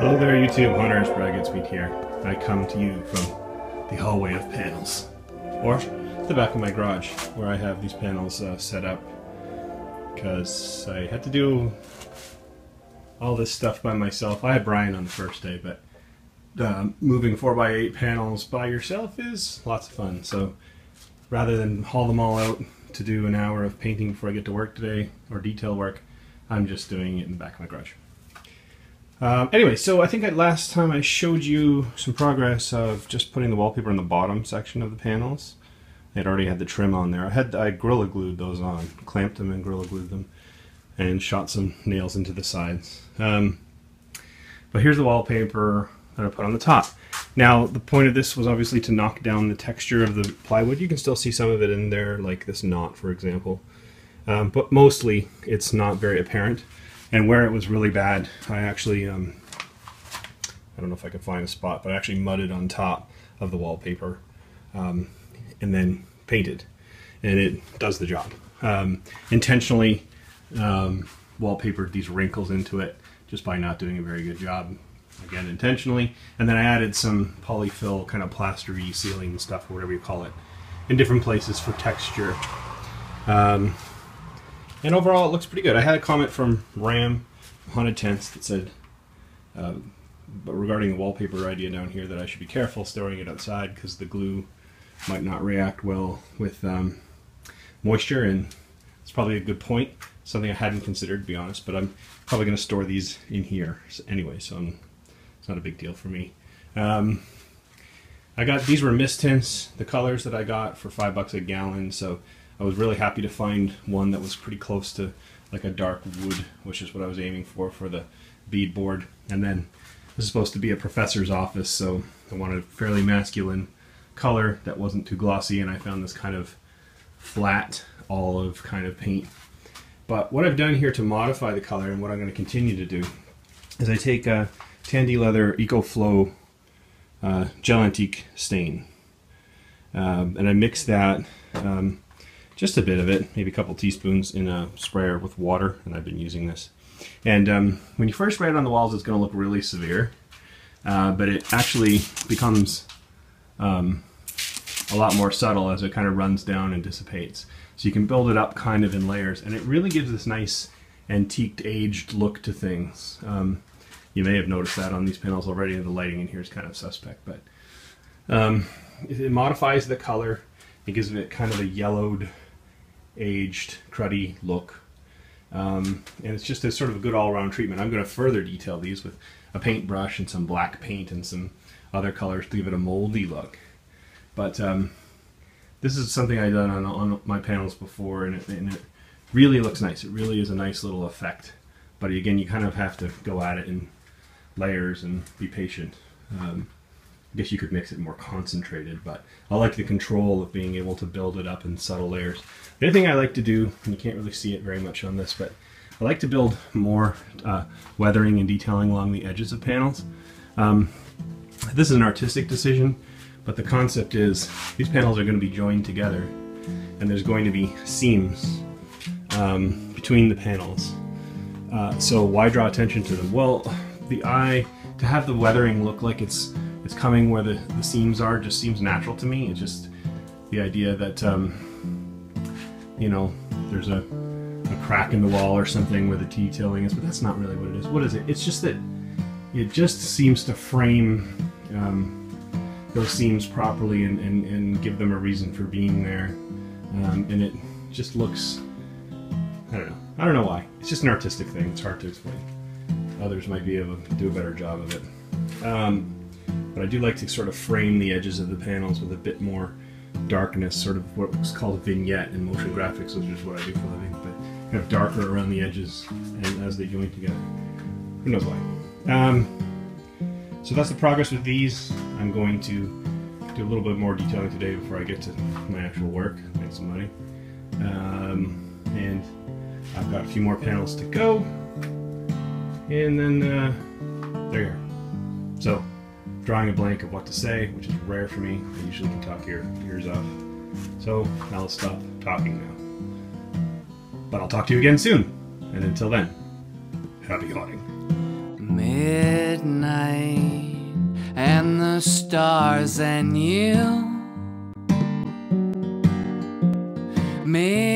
Hello there YouTube, Hunters, Braggett Speed here. I come to you from the hallway of panels, or the back of my garage, where I have these panels set up because I had to do all this stuff by myself. I had Brian on the first day, but moving 4x8 panels by yourself is lots of fun. So rather than haul them all out to do an hour of painting before I get to work today, or detail work, I'm just doing it in the back of my garage. Anyway, so I think last time I showed you some progress of just putting the wallpaper in the bottom section of the panels. I'd already had the trim on there. I Gorilla Glued those on, clamped them and Gorilla Glued them, and shot some nails into the sides. But here's the wallpaper that I put on the top. Now, the point of this was obviously to knock down the texture of the plywood. You can still see some of it in there, like this knot, for example. But mostly, it's not very apparent. And where it was really bad, I actually, I don't know if I could find a spot, but I actually mudded on top of the wallpaper and then painted. And it does the job. Intentionally wallpapered these wrinkles into it just by not doing a very good job. Again, intentionally. And then I added some polyfill, kind of plastery sealing stuff, or whatever you call it, in different places for texture. And overall, it looks pretty good. I had a comment from Ram Haunted Tents that said, but regarding the wallpaper idea down here, that I should be careful storing it outside because the glue might not react well with moisture, and it's probably a good point. Something I hadn't considered, to be honest, but I'm probably going to store these in here anyway, so it's not a big deal for me. These were mist tints, the colors that I got for $5 a gallon, so I was really happy to find one that was pretty close to like a dark wood, which is what I was aiming for the beadboard. And then this is supposed to be a professor's office, so I wanted a fairly masculine color that wasn't too glossy, and I found this kind of flat olive kind of paint. But what I've done here to modify the color, and what I'm going to continue to do, is I take a Tandy Leather EcoFlow gel antique stain, and I mix that, just a bit of it, maybe a couple teaspoons, in a sprayer with water, and I've been using this. And when you first spray it on the walls, it's going to look really severe, but it actually becomes a lot more subtle as it kind of runs down and dissipates. So you can build it up kind of in layers, and it really gives this nice antiqued, aged look to things. You may have noticed that on these panels already. The lighting in here is kind of suspect, but it modifies the color. It gives it kind of a yellowed, aged, cruddy look. And it's just a sort of a good all-around treatment. I'm going to further detail these with a paintbrush and some black paint and some other colors to give it a moldy look. But this is something I've done on my panels before, and it really looks nice. It really is a nice little effect. But again, you kind of have to go at it in layers and be patient. I guess you could mix it more concentrated, but I like the control of being able to build it up in subtle layers. The other thing I like to do, and you can't really see it very much on this, but I like to build more weathering and detailing along the edges of panels. This is an artistic decision, but the concept is these panels are going to be joined together, and there's going to be seams between the panels. So why draw attention to them? Well, to have the weathering look like it's coming where the seams are just seems natural to me. It's just the idea that you know, there's a crack in the wall or something where the detailing is, but that's not really what it is. What is it? It's just that it just seems to frame those seams properly and give them a reason for being there, and it just looks, I don't know why. It's just an artistic thing. It's hard to explain. Others might be able to do a better job of it. But I do like to sort of frame the edges of the panels with a bit more darkness, sort of what's called a vignette in motion graphics, which is what I do for a living, but kind of darker around the edges and as they join together. Who knows why? So that's the progress with these. I'm going to do a little bit more detailing today before I get to my actual work, make some money. And I've got a few more panels to go, and then there you are. So, drawing a blank of what to say, which is rare for me. I usually can talk your ears off. So now let's stop talking now. But I'll talk to you again soon. And until then, happy haunting. at night, and the stars and you. Maybe